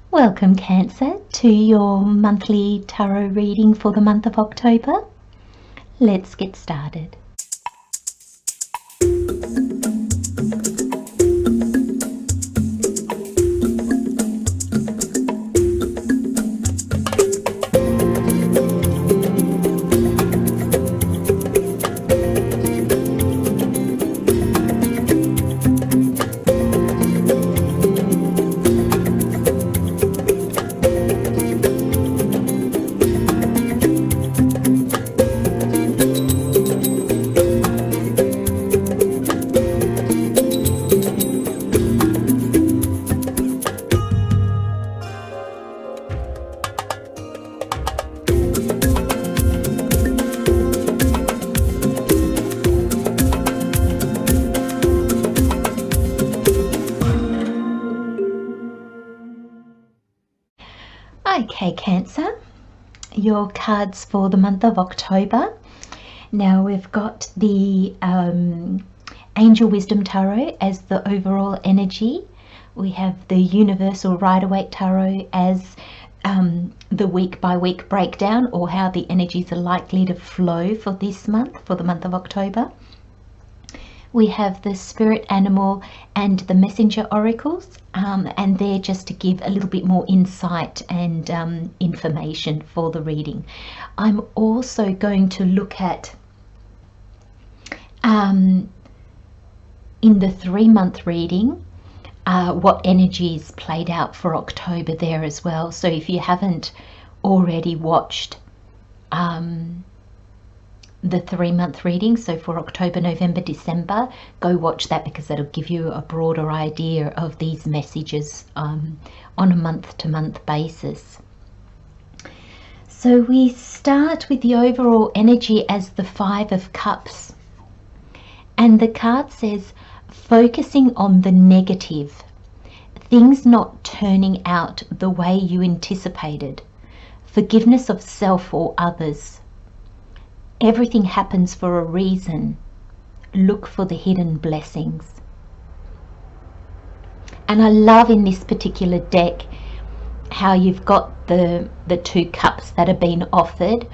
Welcome, Cancer, to your monthly tarot reading for the month of October. Let's get started. Okay, Cancer, your cards for the month of October. Now we've got the Angel Wisdom Tarot as the overall energy. We have the Universal Rider-Waite Tarot as the week by week breakdown, or how the energies are likely to flow for this month, for the month of October. We have the Spirit Animal and the Messenger Oracles, and they're just to give a little bit more insight and information for the reading. I'm also going to look at, in the 3-month reading, what energies played out for October there as well. So if you haven't already watched the 3-month reading, so for October, November, December, go watch that, because that'll give you a broader idea of these messages on a month-to-month basis. So we start with the overall energy as the 5 of Cups, and the card says focusing on the negative, things not turning out the way you anticipated, forgiveness of self or others. Everything happens for a reason. Look for the hidden blessings. And I love in this particular deck how you've got the 2 cups that have been offered,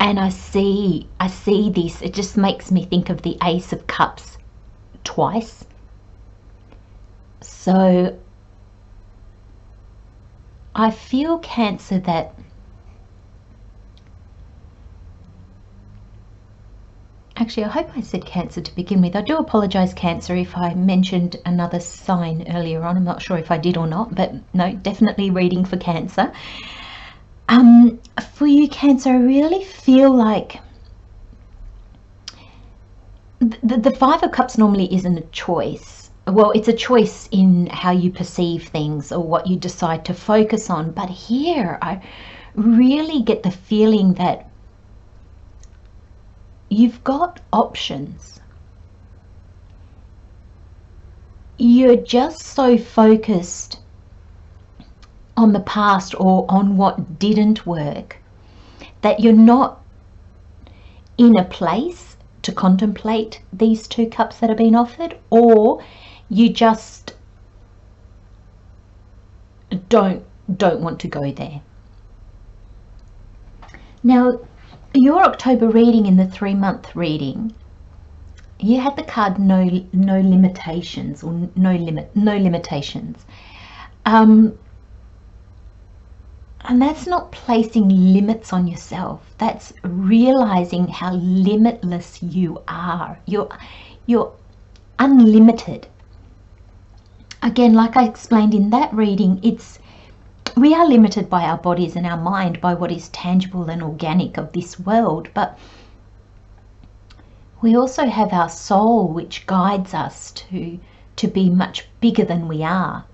and I see this, it just makes me think of the Ace of Cups twice. So I feel, Cancer, that actually, I hope I said Cancer to begin with. I do apologise, Cancer, if I mentioned another sign earlier on. I'm not sure if I did or not, but no, definitely reading for Cancer. For you, Cancer, I really feel like the 5 of Cups normally isn't a choice. Well, it's a choice in how you perceive things or what you decide to focus on. But here, I really get the feeling that you've got options. You're just so focused on the past or on what didn't work that you're not in a place to contemplate these 2 cups that have been offered, or you just don't want to go there. Now, your October reading, in the 3-month reading, you had the card no limitations, or no limitations, and that's not placing limits on yourself. That's realizing how limitless you are. You're unlimited. Again, like I explained in that reading, we are limited by our bodies and our mind, by what is tangible and organic of this world, but we also have our soul, which guides us to be much bigger than we are,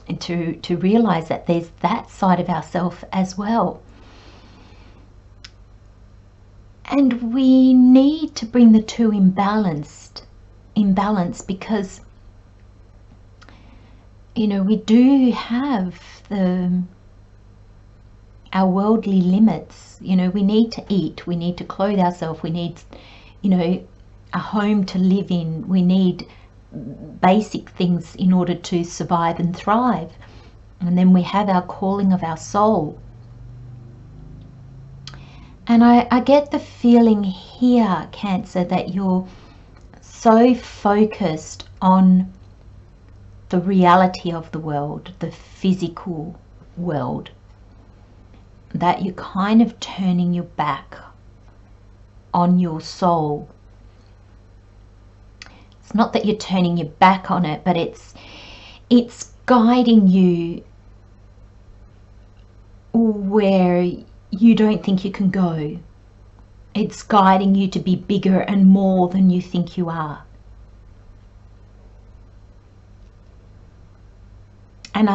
and to realize that there's that side of ourself as well. And we need to bring the 2 in balance, because, you know, we do have our worldly limits. You know, we need to eat, we need to clothe ourselves, we need, you know, a home to live in, we need basic things in order to survive and thrive. And then we have our calling of our soul. And I get the feeling here, Cancer, that you're so focused on the reality of the world, the physical world, that you're kind of turning your back on your soul. It's not that you're turning your back on it, but it's guiding you where you don't think you can go. It's guiding you to be bigger and more than you think you are. And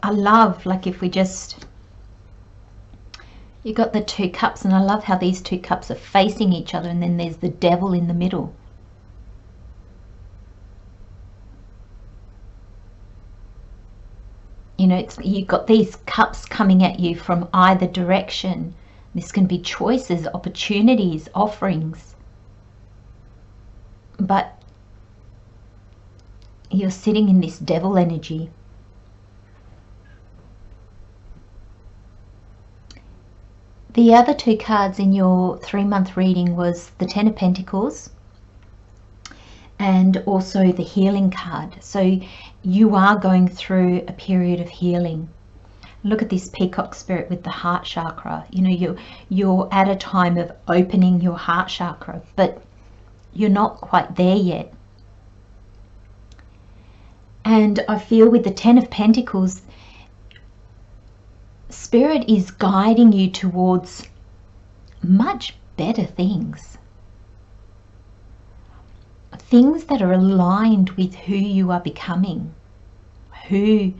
I love, like, if we just, you got the 2 cups, and I love how these 2 cups are facing each other, and then there's the devil in the middle. You know, you've got these cups coming at you from either direction. This can be choices, opportunities, offerings. But you're sitting in this devil energy. The other 2 cards in your 3-month reading was the 10 of Pentacles and also the healing card. So you are going through a period of healing. Look at this peacock spirit with the heart chakra. You know, you're at a time of opening your heart chakra, but you're not quite there yet. And I feel with the 10 of Pentacles, Spirit is guiding you towards much better things. Things that are aligned with who you are becoming, who,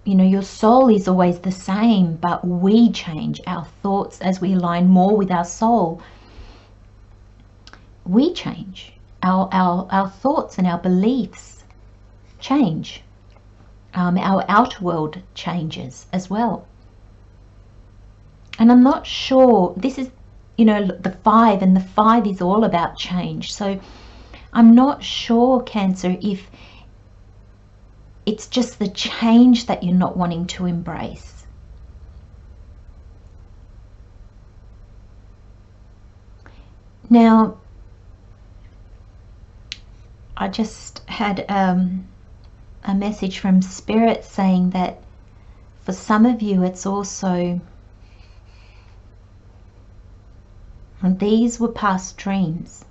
you know, your soul is always the same, but we change. Our thoughts, as we align more with our soul, we change. Our thoughts and our beliefs change. Our outer world changes as well. And I'm not sure, this is, you know, the 5, and the 5 is all about change. So I'm not sure, Cancer, if it's just the change that you're not wanting to embrace. Now, I just had a message from Spirit saying that for some of you it's also, and these were past dreams.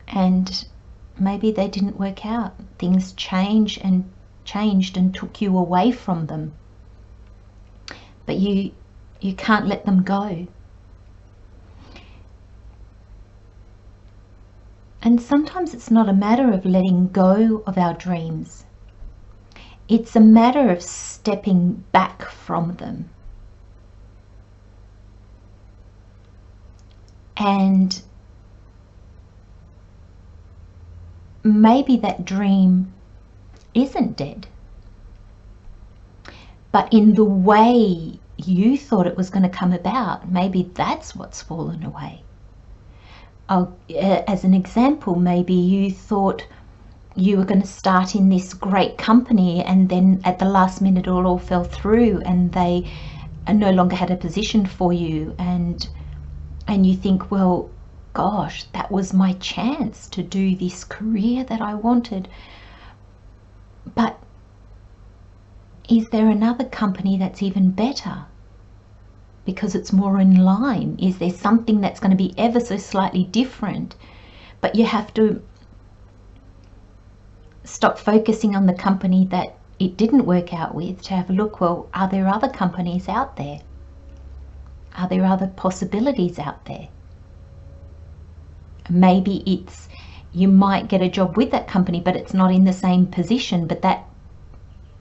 And maybe they didn't work out. Things changed and took you away from them. But you can't let them go. And sometimes it's not a matter of letting go of our dreams. It's a matter of stepping back from them. And maybe that dream isn't dead, but in the way you thought it was going to come about, maybe that's what's fallen away. As an example, maybe you thought you were going to start in this great company, and then at the last minute it all fell through, and they no longer had a position for you, and you think, well, gosh, that was my chance to do this career that I wanted. But is there another company that's even better? Because it's more in line? Is there something that's going to be ever so slightly different? But you have to stop focusing on the company that it didn't work out with to have a look, well, are there other companies out there? Are there other possibilities out there? Maybe it's, you might get a job with that company, but it's not in the same position, but that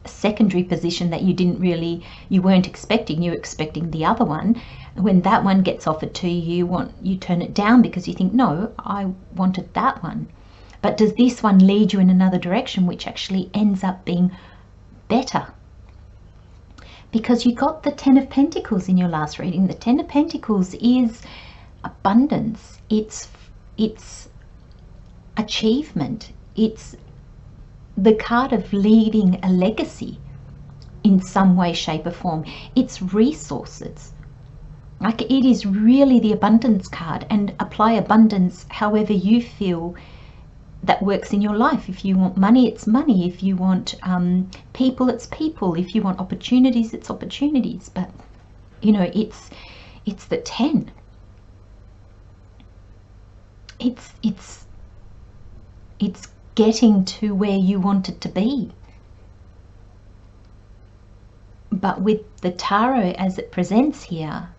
secondary position that you weren't expecting, you're expecting the other one. When that one gets offered to you, you turn it down because you think, no, I wanted that one. But does this one lead you in another direction, which actually ends up being better? Because you got the 10 of Pentacles in your last reading. The 10 of Pentacles is abundance, it's achievement, it's the card of leaving a legacy in some way, shape or form. It's resources. Like, it is really the abundance card, and apply abundance however you feel that works in your life. If you want money, it's money. If you want people, it's people. If you want opportunities, it's opportunities. But you know, it's the 10. It's getting to where you want it to be. But with the tarot as it presents here,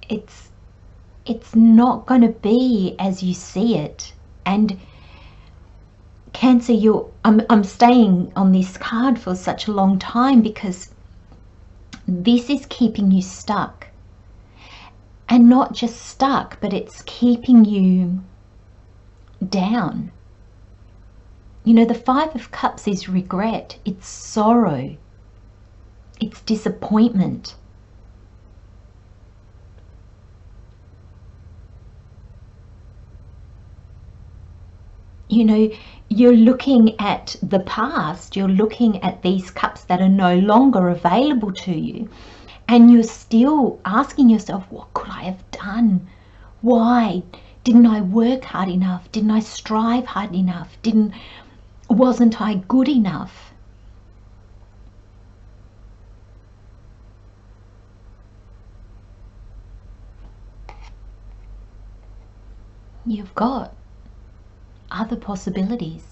it's not going to be as you see it. And Cancer, I'm staying on this card for such a long time because this is keeping you stuck. And not just stuck, but it's keeping you down. You know, the 5 of Cups is regret, it's sorrow, it's disappointment. You know, you're looking at the past, you're looking at these cups that are no longer available to you, and you're still asking yourself, what could I have done? Why didn't I work hard enough? Didn't I strive hard enough? Wasn't I good enough? You've got other possibilities.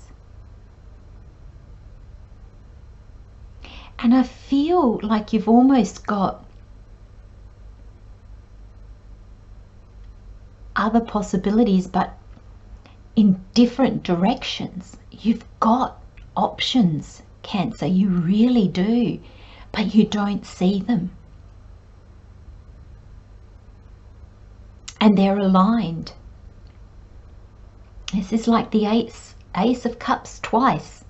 And I feel like you've almost got other possibilities, but in different directions. You've got options, Cancer, you really do, but you don't see them. And they're aligned. This is like the Ace of Cups twice.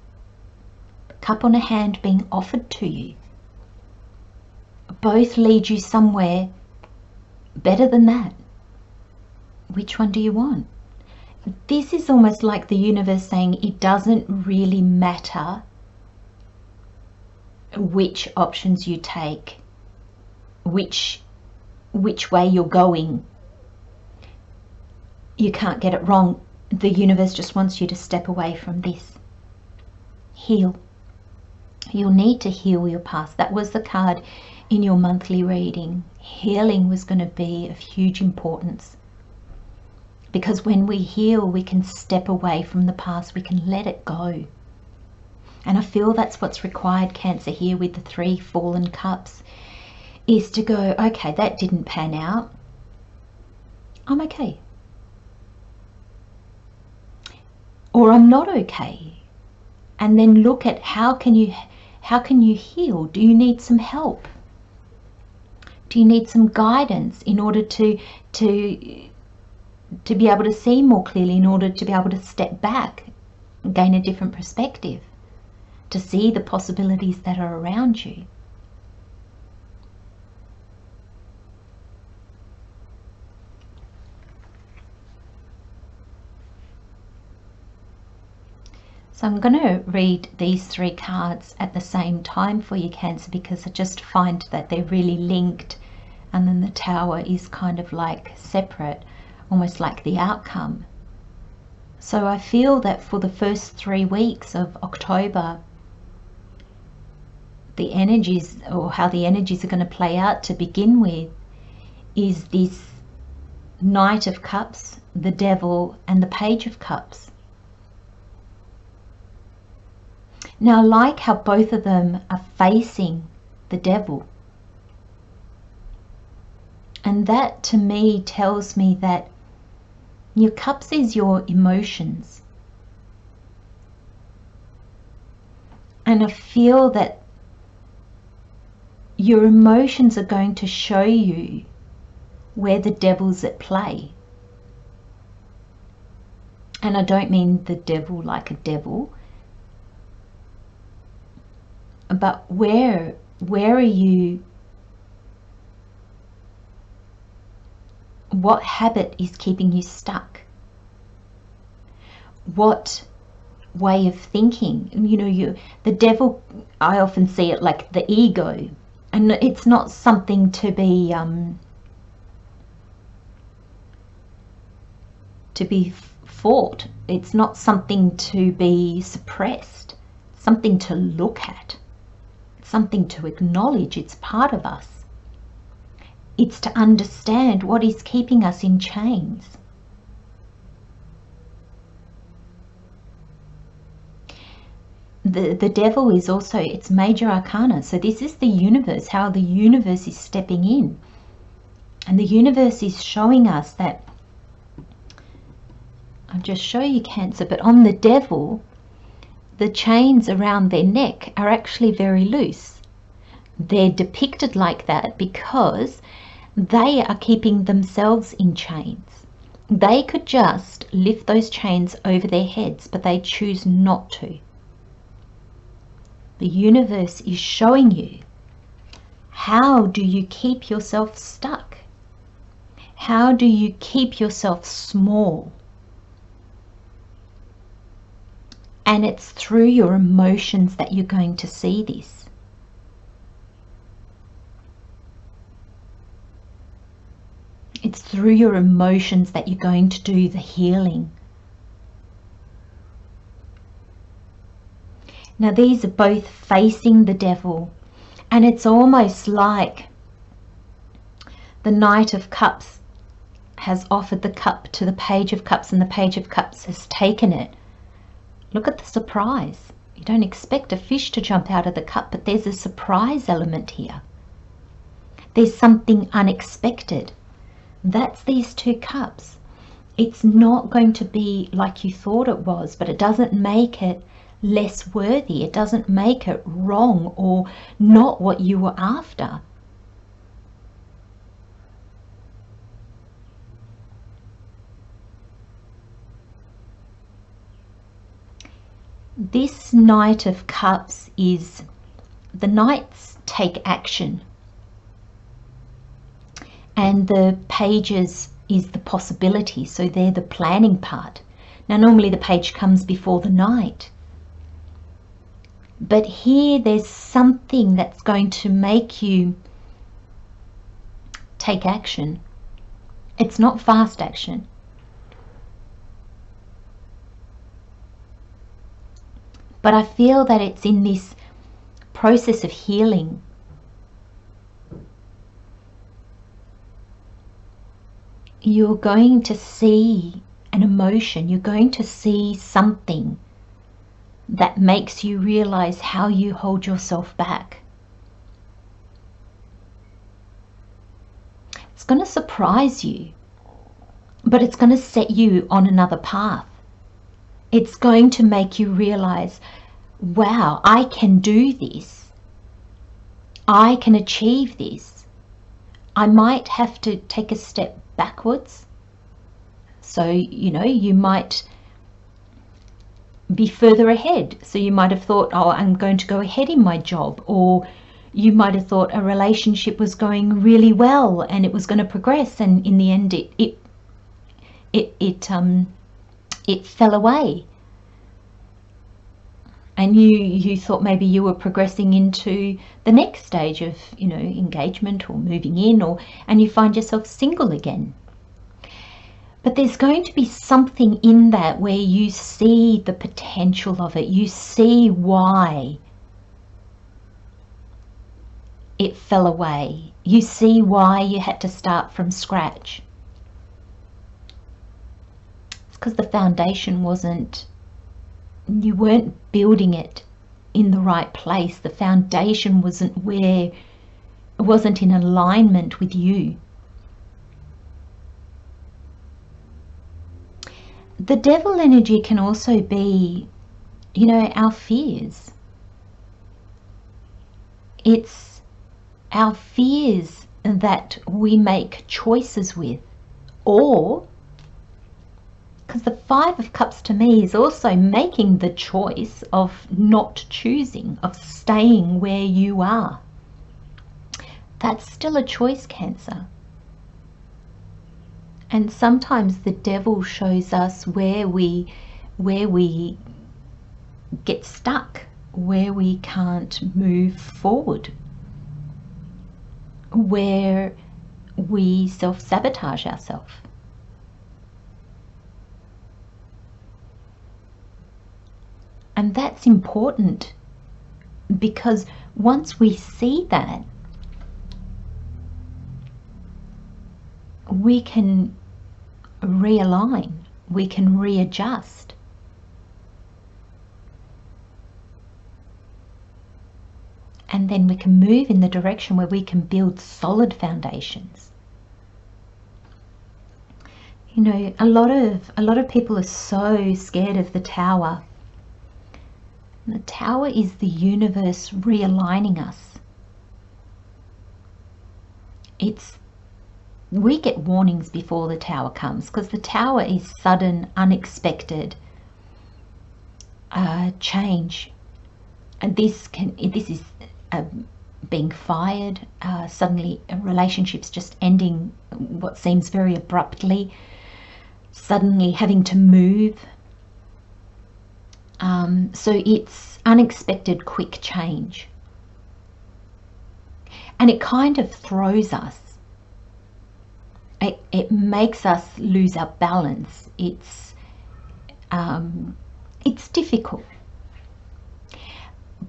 Cup on a hand being offered to you. Both lead you somewhere better than that. Which one do you want? This is almost like the universe saying it doesn't really matter which options you take, which way you're going. You can't get it wrong. The universe just wants you to step away from this. Heal. You'll need to heal your past. That was the card in your monthly reading. Healing was going to be of huge importance. Because when we heal, we can step away from the past. We can let it go. And I feel that's what's required, Cancer, here with the 3 fallen cups. Is to go, okay, that didn't pan out. I'm okay. Or I'm not okay. And then look at how can you heal? Do you need some help? Do you need some guidance in order to be able to see more clearly, in order to be able to step back and gain a different perspective, to see the possibilities that are around you? So I'm going to read these 3 cards at the same time for you, Cancer, because I just find that they're really linked, and then the Tower is kind of like separate, almost like the outcome. So I feel that for the first 3 weeks of October, the energies, or how the energies are going to play out to begin with, is this Knight of Cups, the Devil, and the Page of Cups. Now, I like how both of them are facing the Devil. And that to me tells me that your cups is your emotions. And I feel that your emotions are going to show you where the devil's at play. And I don't mean the devil like a devil, but where are you What habit is keeping you stuck? What way of thinking? You know, the devil, I often see it like the ego, and it's not something to be fought. It's not something to be suppressed, something to look at, something to acknowledge. It's part of us. It's to understand what is keeping us in chains. The devil is also, it's major arcana. So this is the universe, how the universe is stepping in. And the universe is showing us that, I'll just show you Cancer, but on the devil, the chains around their neck are actually very loose. They're depicted like that because they are keeping themselves in chains. They could just lift those chains over their heads, but they choose not to. The universe is showing you, how do you keep yourself stuck? How do you keep yourself small? And it's through your emotions that you're going to see this. It's through your emotions that you're going to do the healing. Now these are both facing the devil, and it's almost like the Knight of Cups has offered the cup to the Page of Cups, and the Page of Cups has taken it. Look at the surprise. You don't expect a fish to jump out of the cup, but there's a surprise element here. There's something unexpected. That's these two cups. It's not going to be like you thought it was, but it doesn't make it less worthy. It doesn't make it wrong or not what you were after. This Knight of Cups is, the Knights take action, and the Pages is the possibility, so they're the planning part. Now normally the Page comes before the Knight, but here there's something that's going to make you take action. It's not fast action. But I feel that it's in this process of healing. You're going to see an emotion. You're going to see something that makes you realize how you hold yourself back. It's going to surprise you, but it's going to set you on another path. It's going to make you realize, wow, I can do this. I can achieve this. I might have to take a step backwards. So, you know, you might be further ahead. So you might have thought, oh, I'm going to go ahead in my job. Or you might have thought a relationship was going really well and it was going to progress. And in the end, it fell away, and you thought maybe you were progressing into the next stage of, you know, engagement or moving in, and you find yourself single again. But there's going to be something in that where you see the potential of it. You see why it fell away. You see why you had to start from scratch. Because the foundation wasn't, you weren't building it in the right place. The foundation wasn't where, it wasn't in alignment with you. The devil energy can also be, you know, our fears. It's our fears that we make choices with, or because the Five of Cups to me is also making the choice of not choosing, of staying where you are. That's still a choice, Cancer. And sometimes the devil shows us where we get stuck, where we can't move forward, where we self-sabotage ourselves. And that's important, because once we see that, we can realign, we can readjust. And then we can move in the direction where we can build solid foundations. You know, a lot of people are so scared of the tower. And the tower is the universe realigning us. We get warnings before the tower comes, because the tower is sudden, unexpected change. And this is being fired, suddenly relationships just ending what seems very abruptly, suddenly having to move. So it's unexpected, quick change. And it kind of throws us. It makes us lose our balance. It's difficult.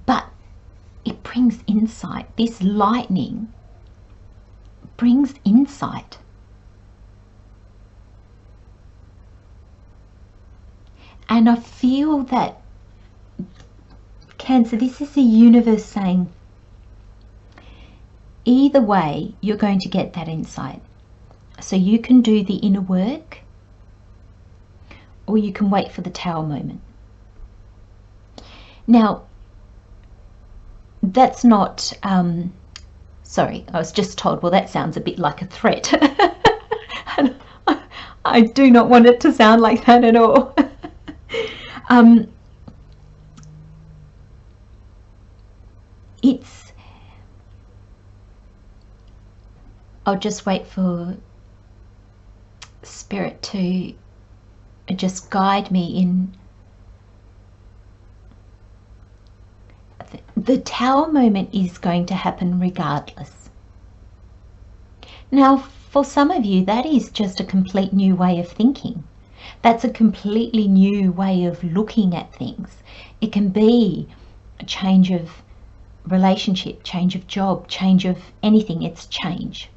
But it brings insight. This lightning brings insight. And I feel that, Cancer, this is the universe saying, either way, you're going to get that insight. So you can do the inner work, or you can wait for the tower moment. Now, that's not, sorry, I was just told, well, that sounds a bit like a threat. And I do not want it to sound like that at all. I'll just wait for Spirit to just guide me in. The tower moment is going to happen regardless. Now, for some of you, that is just a complete new way of thinking. That's a completely new way of looking at things. It can be a change of relationship, change of job, change of anything. It's change.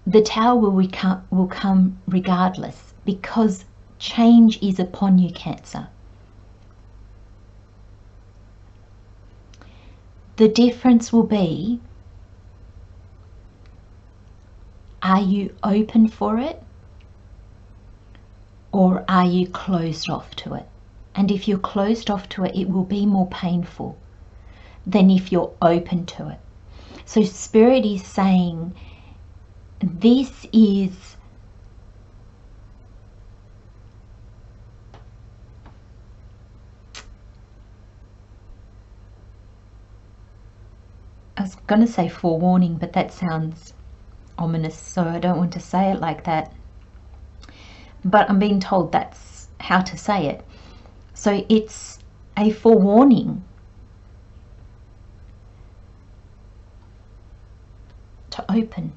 The tower will come regardless, because change is upon you, Cancer. The difference will be, are you open for it, or are you closed off to it? And if you're closed off to it, it will be more painful than if you're open to it. So Spirit is saying, this is I was going to say forewarning, but that sounds ominous, so I don't want to say it like that. But I'm being told that's how to say it. So it's a forewarning to open.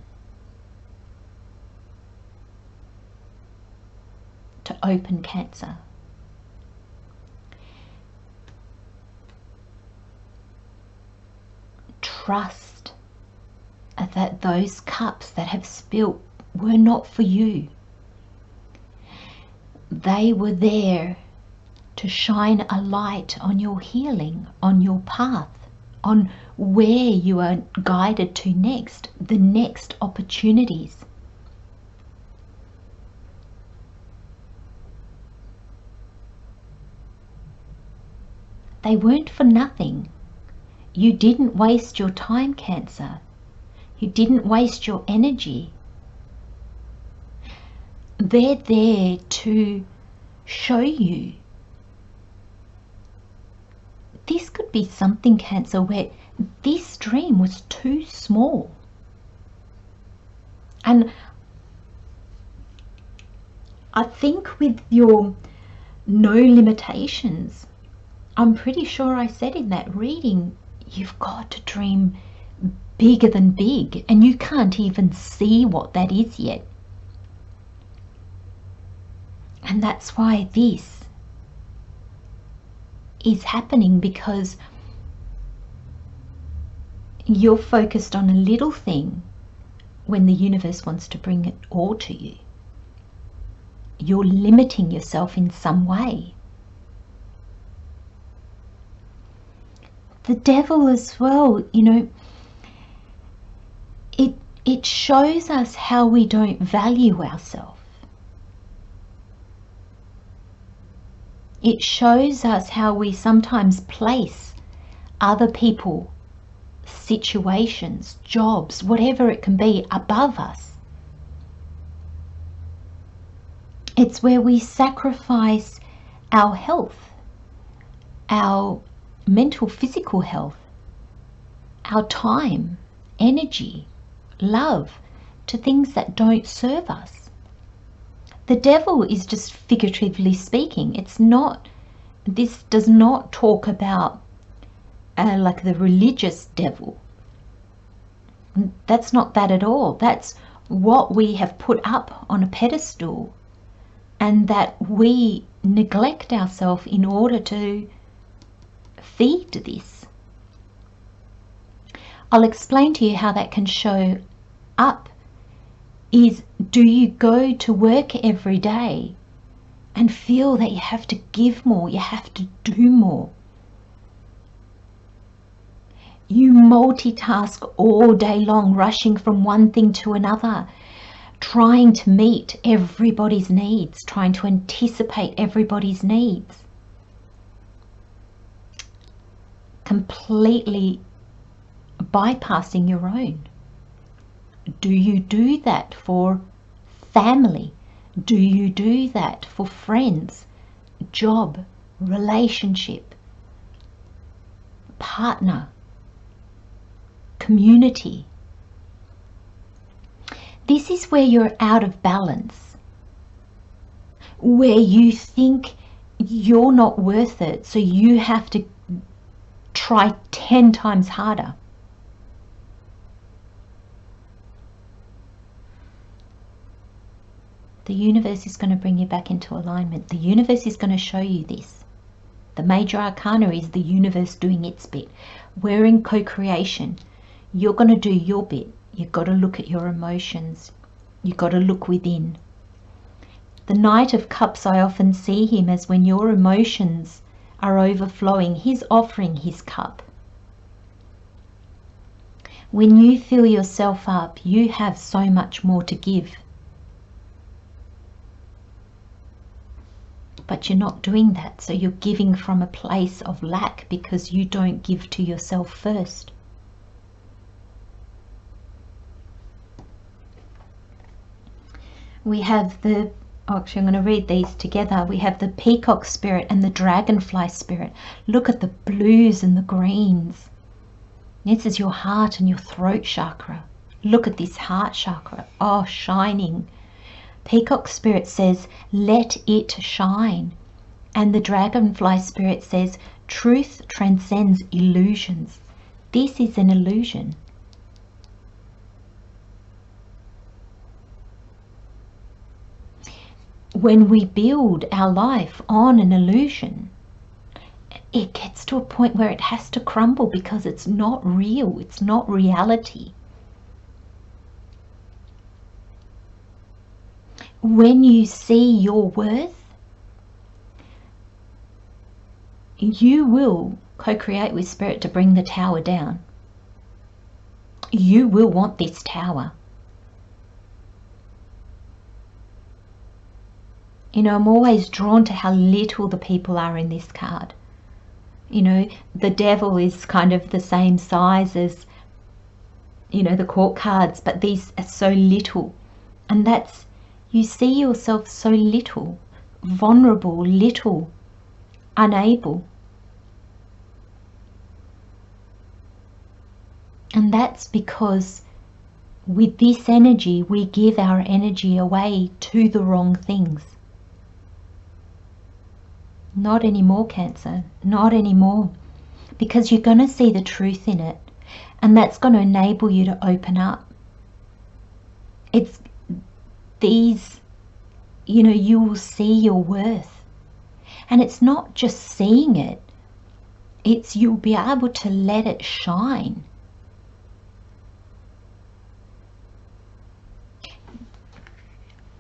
To open, Cancer. Trust that those cups that have spilt were not for you. They were there to shine a light on your healing, on your path, on where you are guided to next, the next opportunities. They weren't for nothing. You didn't waste your time, Cancer. You didn't waste your energy. They're there to show you. This could be something, Cancer, where this dream was too small. And I think with your no limitations, I'm pretty sure I said in that reading, you've got to dream bigger than big, and you can't even see what that is yet. And that's why this is happening, because you're focused on a little thing when the universe wants to bring it all to you. You're limiting yourself in some way. The devil as well, you know, it shows us how we don't value ourselves. It shows us how we sometimes place other people, situations, jobs, whatever it can be, above us. It's where we sacrifice our health, our mental, physical health, our time, energy, love, to things that don't serve us. The devil is just figuratively speaking. It's not, this does not talk about like the religious devil. That's not that at all. That's what we have put up on a pedestal, and that we neglect ourselves in order to feed this. I'll explain to you how that can show up. Is, do you go to work every day and feel that you have to give more, you have to do more? You multitask all day long, rushing from one thing to another, trying to meet everybody's needs, trying to anticipate everybody's needs, completely bypassing your own. Do you do that for family? Do you do that for friends, job, relationship, partner, community? This is where you're out of balance, where you think you're not worth it, so you have to try 10 times harder. The universe is going to bring you back into alignment. The universe is going to show you this. The major arcana is the universe doing its bit. We're in co-creation. You're going to do your bit. You've got to look at your emotions. You've got to look within. The Knight of Cups, I often see him as when your emotions are overflowing, he's offering his cup. When you fill yourself up, you have so much more to give. But you're not doing that, so you're giving from a place of lack because you don't give to yourself first. We have the, actually I'm going to read these together. We have the Peacock Spirit and the Dragonfly Spirit. Look at the blues and the greens. This is your heart and your throat chakra. Look at this heart chakra. Oh, shining. Peacock Spirit says, let it shine. And the Dragonfly Spirit says, truth transcends illusions. This is an illusion. When we build our life on an illusion, it gets to a point where it has to crumble because it's not real, it's not reality. When you see your worth, you will co-create with Spirit to bring the tower down. You will want this tower. You know, I'm always drawn to how little the people are in this card. You know, the devil is kind of the same size as, you know, the court cards, but these are so little. And that's, you see yourself so little, vulnerable, little, unable. And that's because with this energy, we give our energy away to the wrong things. Not anymore, Cancer. Not anymore. Because you're going to see the truth in it. And that's going to enable you to open up. It's these, you know, you will see your worth. And it's not just seeing it. It's you'll be able to let it shine.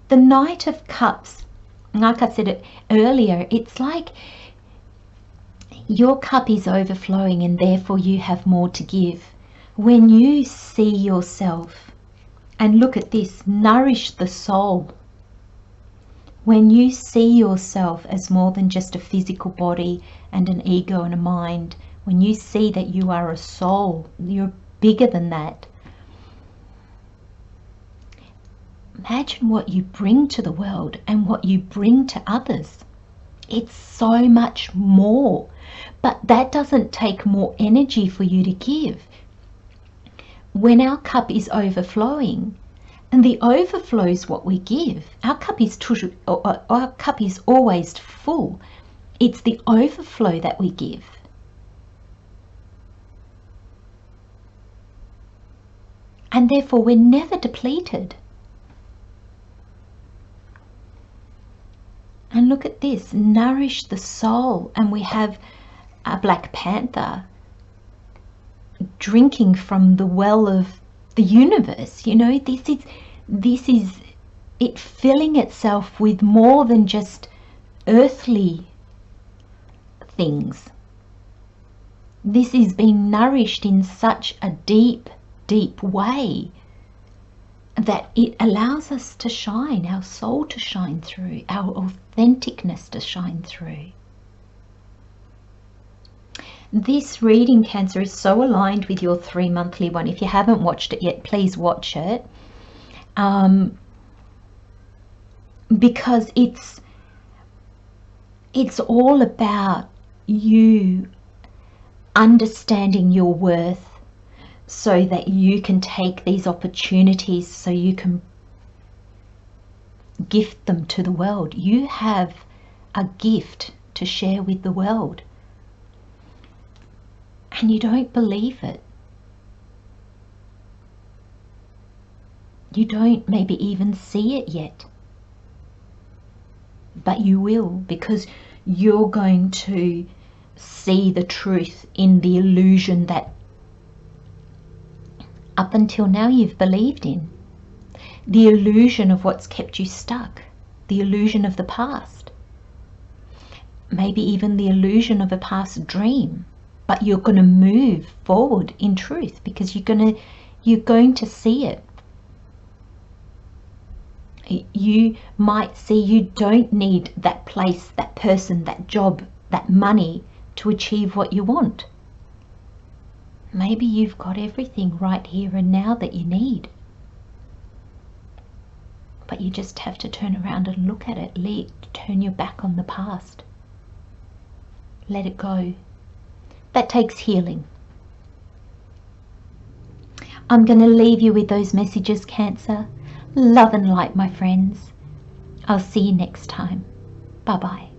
The Knight of Cups, like I said it earlier, it's like your cup is overflowing and therefore you have more to give. When you see yourself, and look at this, nourish the soul. When you see yourself as more than just a physical body and an ego and a mind, when you see that you are a soul, you're bigger than that. Imagine what you bring to the world and what you bring to others. It's so much more, but that doesn't take more energy for you to give. When our cup is overflowing, and the overflow is what we give. Our cup is always full. It's the overflow that we give. And therefore we're never depleted. And look at this, nourish the soul. And we have a Black Panther drinking from the well of the universe. You know, this is it filling itself with more than just earthly things. This is being nourished in such a deep, deep way that it allows us to shine, our soul to shine through, our authenticness to shine through. This reading, Cancer, is so aligned with your 3 monthly one. If you haven't watched it yet, please watch it. Because it's all about you understanding your worth so that you can take these opportunities, so you can gift them to the world. You have a gift to share with the world. And you don't believe it. You don't maybe even see it yet. But you will, because you're going to see the truth in the illusion that up until now you've believed in. The illusion of what's kept you stuck. The illusion of the past. Maybe even the illusion of a past dream. But you're going to move forward in truth because you're going to see it. You might see you don't need that place, that person, that job, that money to achieve what you want. Maybe you've got everything right here and now that you need. But you just have to turn around and look at it. Turn your back on the past. Let it go. That takes healing. I'm going to leave you with those messages, Cancer. Love and light, my friends. I'll see you next time. Bye-bye.